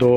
2